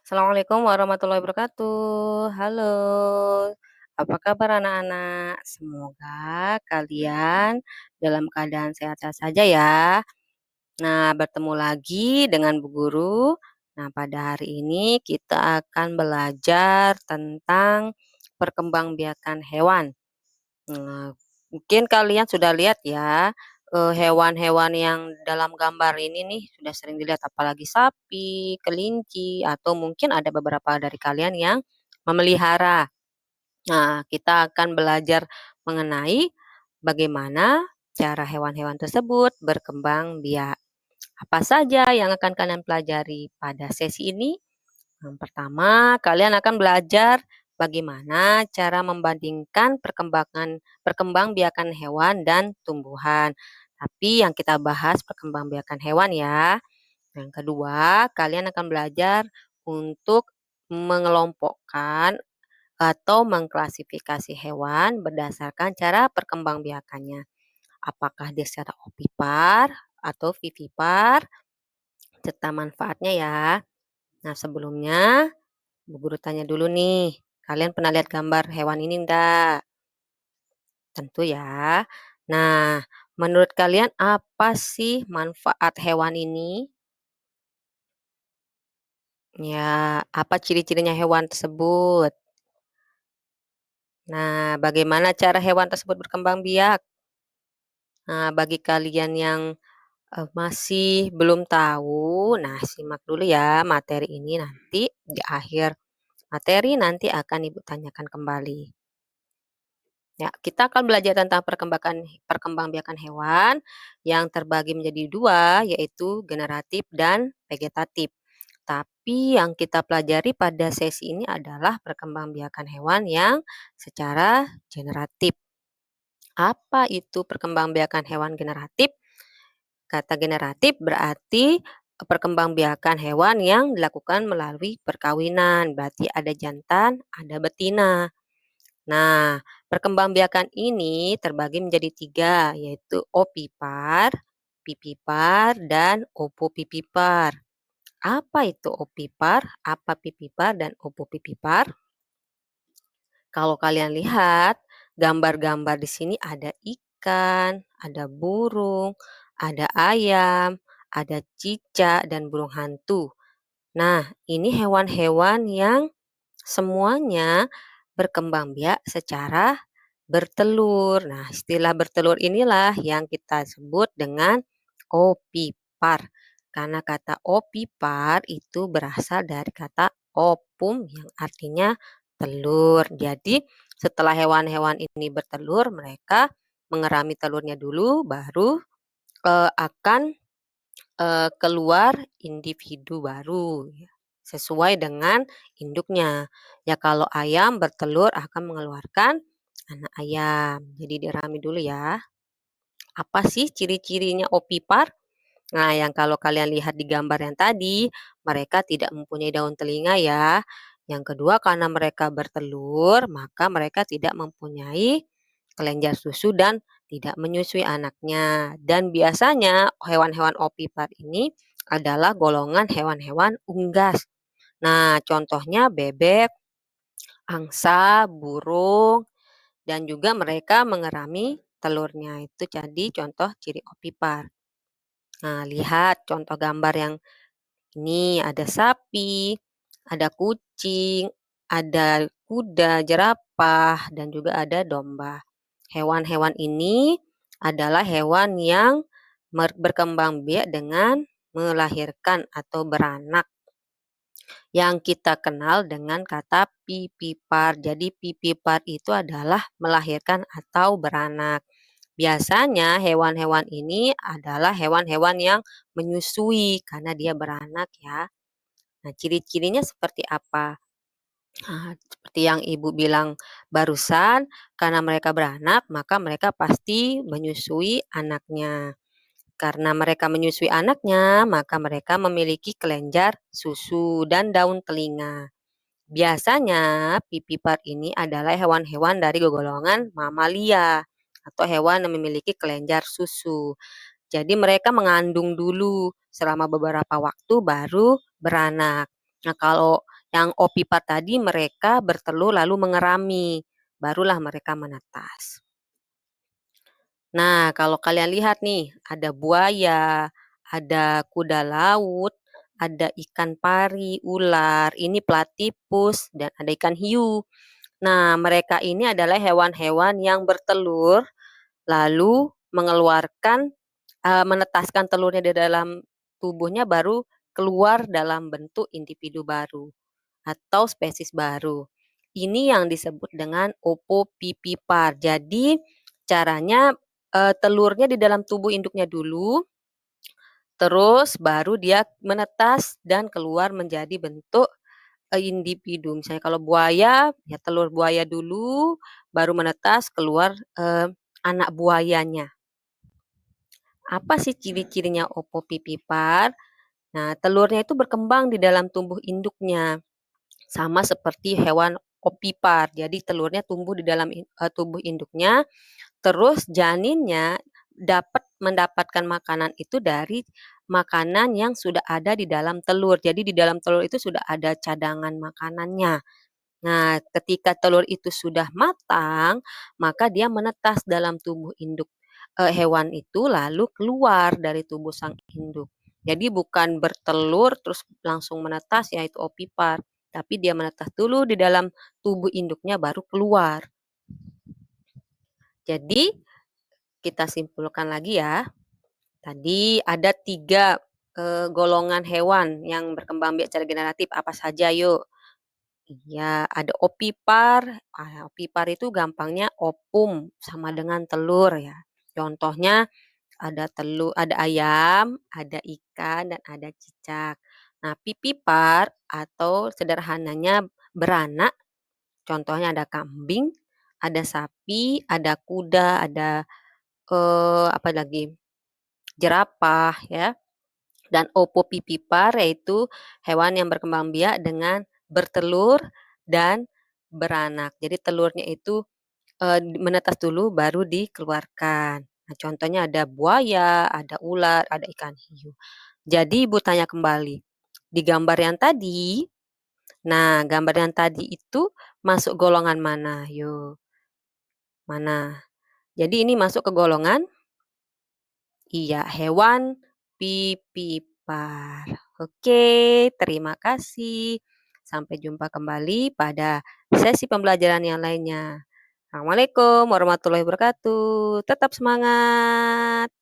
Assalamualaikum warahmatullahi wabarakatuh. Halo, apa kabar anak-anak? Semoga kalian dalam keadaan sehat-sehat saja ya. Nah, bertemu lagi dengan Bu Guru. Nah, pada hari ini kita akan belajar tentang perkembangbiakan hewan. Nah, mungkin kalian sudah lihat ya, hewan-hewan yang dalam gambar ini nih sudah sering dilihat apalagi sapi, kelinci, atau mungkin ada beberapa dari kalian yang memelihara. Nah, kita akan belajar mengenai bagaimana cara hewan-hewan tersebut berkembang biak. Apa saja yang akan kalian pelajari pada sesi ini? Yang pertama, kalian akan belajar bagaimana cara membandingkan perkembangbiakan hewan dan tumbuhan. Tapi yang kita bahas perkembangbiakan hewan ya. Yang kedua, kalian akan belajar untuk mengelompokkan atau mengklasifikasi hewan berdasarkan cara perkembangbiakannya. Apakah dia secara ovipar atau vivipar, serta manfaatnya ya. Nah, sebelumnya Bu Guru tanya dulu nih, kalian pernah lihat gambar hewan ini enggak? Tentu ya. Nah, menurut kalian apa sih manfaat hewan ini? Ya, apa ciri-cirinya hewan tersebut? Nah, bagaimana cara hewan tersebut berkembang biak? Nah, bagi kalian yang masih belum tahu, nah simak dulu ya materi ini nanti di akhir materi nanti akan Ibu tanyakan kembali. Ya, kita akan belajar tentang perkembangbiakan hewan yang terbagi menjadi dua, yaitu generatif dan vegetatif. Tapi yang kita pelajari pada sesi ini adalah perkembangbiakan hewan yang secara generatif. Apa itu perkembangbiakan hewan generatif? Kata generatif berarti perkembangbiakan hewan yang dilakukan melalui perkawinan. Berarti ada jantan, ada betina. Nah, perkembangbiakan ini terbagi menjadi tiga, yaitu ovipar, pipipar, dan opopipipar. Apa itu ovipar, apa pipipar, dan opopipipar? Kalau kalian lihat, gambar-gambar di sini ada ikan, ada burung, ada ayam, ada cicak, dan burung hantu. Nah, ini hewan-hewan yang semuanya berkembang biak secara bertelur. Nah, istilah bertelur inilah yang kita sebut dengan ovipar. Karena kata ovipar itu berasal dari kata opum yang artinya telur. Jadi, setelah hewan-hewan ini bertelur, mereka mengerami telurnya dulu baru akan keluar individu baru ya, sesuai dengan induknya. Ya kalau ayam bertelur akan mengeluarkan anak ayam. Jadi dirami dulu ya. Apa sih ciri-cirinya opipar? Nah, yang kalau kalian lihat di gambar yang tadi, mereka tidak mempunyai daun telinga ya. Yang kedua, karena mereka bertelur, maka mereka tidak mempunyai kelenjar susu dan tidak menyusui anaknya. Dan biasanya hewan-hewan ovipar ini adalah golongan hewan-hewan unggas. Nah, contohnya bebek, angsa, burung, dan juga mereka mengerami telurnya. Itu jadi contoh ciri ovipar. Nah, lihat contoh gambar yang ini ada sapi, ada kucing, ada kuda, jerapah, dan juga ada domba. Hewan-hewan ini adalah hewan yang berkembang biak dengan melahirkan atau beranak yang kita kenal dengan kata pipipar. Jadi pipipar itu adalah melahirkan atau beranak. Biasanya hewan-hewan ini adalah hewan-hewan yang menyusui karena dia beranak ya. Nah, ciri-cirinya seperti apa? Nah, seperti yang Ibu bilang barusan, karena mereka beranak, maka mereka pasti menyusui anaknya. Karena mereka menyusui anaknya, maka mereka memiliki kelenjar susu dan daun telinga. Biasanya pipipar ini adalah hewan-hewan dari golongan mamalia atau hewan yang memiliki kelenjar susu. Jadi mereka mengandung dulu selama beberapa waktu baru beranak. Nah, kalau Yang opipar tadi mereka bertelur lalu mengerami, barulah mereka menetas. Nah, kalau kalian lihat nih, ada buaya, ada kuda laut, ada ikan pari, ular, ini platipus, dan ada ikan hiu. Nah, mereka ini adalah hewan-hewan yang bertelur, lalu menetaskan telurnya di dalam tubuhnya baru keluar dalam bentuk individu baru atau spesies baru. Ini yang disebut dengan opopipipar. Jadi caranya, telurnya di dalam tubuh induknya dulu, terus baru dia menetas dan keluar menjadi bentuk, individu. Misalnya kalau buaya, ya telur buaya dulu, baru menetas keluar, anak buayanya. Apa sih ciri-cirinya opopipipar? Nah, telurnya itu berkembang di dalam tubuh induknya, sama seperti hewan opipar. Jadi telurnya tumbuh di dalam tubuh induknya, terus janinnya mendapatkan makanan itu dari makanan yang sudah ada di dalam telur. Jadi di dalam telur itu sudah ada cadangan makanannya. Nah, ketika telur itu sudah matang, maka dia menetas dalam tubuh induk, hewan itu lalu keluar dari tubuh sang induk. Jadi bukan bertelur terus langsung menetas yaitu opipar, tapi dia menetas dulu di dalam tubuh induknya baru keluar. Jadi kita simpulkan lagi ya, tadi ada 3 golongan hewan yang berkembang biak secara generatif, apa saja yuk? Iya, ada opipar. Opipar itu gampangnya opum, sama dengan telur ya. Contohnya ada ayam, ada ikan, dan ada cicak. Nah, pipipar atau sederhananya beranak, contohnya ada kambing, ada sapi, ada kuda, ada, apa lagi, jerapah ya. Dan opopipipar yaitu hewan yang berkembang biak dengan bertelur dan beranak. Jadi telurnya itu, menetas dulu baru dikeluarkan. Nah, contohnya ada buaya, ada ular, ada ikan hiu. Jadi Ibu tanya kembali, di gambar yang tadi, nah gambar yang tadi itu masuk golongan mana? Yuk, mana? Jadi ini masuk ke golongan iya, hewan pipipar. Oke, terima kasih. Sampai jumpa kembali pada sesi pembelajaran yang lainnya. Assalamualaikum warahmatullahi wabarakatuh. Tetap semangat.